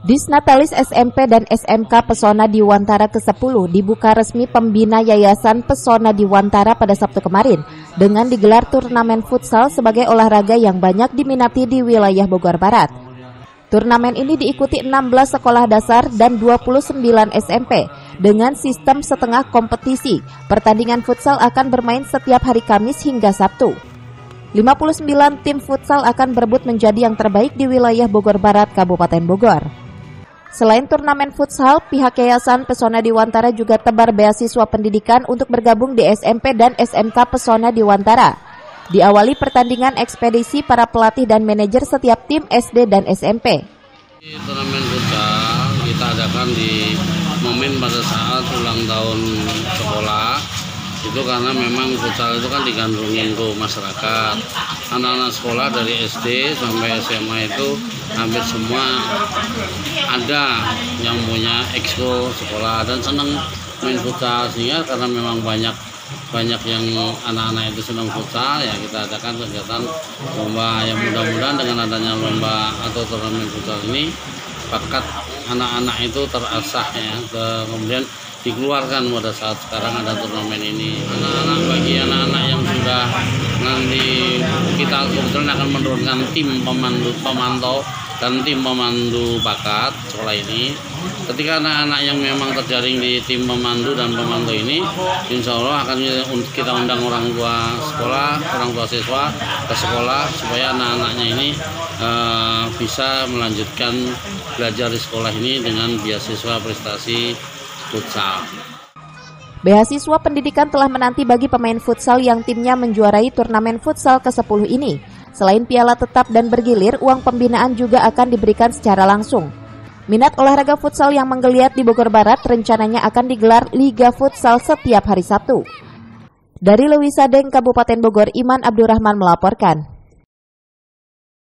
Disnatalis SMP dan SMK Pesona Diwantara ke-10 dibuka resmi pembina Yayasan Pesona Diwantara pada Sabtu kemarin dengan digelar turnamen futsal sebagai olahraga yang banyak diminati di wilayah Bogor Barat. Turnamen ini diikuti 16 sekolah dasar dan 29 SMP dengan sistem setengah kompetisi. Pertandingan futsal akan bermain setiap hari Kamis hingga Sabtu. 59 tim futsal akan berebut menjadi yang terbaik di wilayah Bogor Barat, Kabupaten Bogor. Selain turnamen futsal, pihak Yayasan Pesona Diwantara juga tebar beasiswa pendidikan untuk bergabung di SMP dan SMK Pesona Diwantara. Diawali pertandingan ekspedisi para pelatih dan manajer setiap tim SD dan SMP. Turnamen futsal kita adakan di momen pada saat ulang tahun sekolah. Itu karena memang futsal itu kan digandrungin ke masyarakat. Anak-anak sekolah dari SD sampai SMA itu hampir semua ada yang punya ekskul sekolah dan senang main futsal, sehingga karena memang banyak yang anak-anak itu senang futsal, ya kita adakan kegiatan lomba yang mudah-mudahan dengan adanya lomba atau turnamen futsal ini bakat anak-anak itu terasah ya, kemudian dikeluarkan pada saat sekarang ada turnamen ini. Bagi anak-anak yang sudah nanti kita kebetulan akan menurunkan tim pemantau dan tim pemandu bakat sekolah ini. Ketika anak-anak yang memang terjaring di tim pemandu dan pemantau ini, insya Allah akan kita undang orang tua sekolah, orang tua siswa ke sekolah supaya anak-anaknya ini bisa melanjutkan belajar di sekolah ini dengan beasiswa prestasi futsal. Beasiswa pendidikan telah menanti bagi pemain futsal yang timnya menjuarai turnamen futsal ke-10 ini. Selain piala tetap dan bergilir, uang pembinaan juga akan diberikan secara langsung. Minat olahraga futsal yang menggeliat di Bogor Barat rencananya akan digelar Liga Futsal setiap hari Sabtu. Dari Lewisadeng, Kabupaten Bogor, Iman Abdurrahman melaporkan.